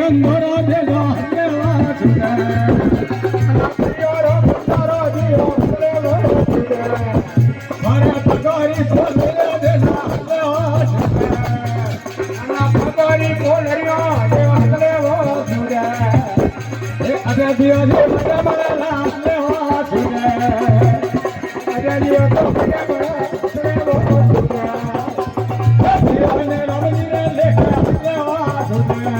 કંદોરો દેજો હલ્લેવા છૂટે પ્રિયોરો કંદોરો દીઓ હલ્લેવા છૂટે મારા પગોરી બોલરે દેજા હલ્લેવા છૂટે ના પગોરી બોલરિયો દે હલ્લેવા છૂટે એ અરે દિયો દે મને બળલા હલ્લેવા છૂટે અરે દિયો તો મને બળલા હલ્લેવા છૂટે દિયો ને રમજી રે લેખા હલ્લેવા છૂટે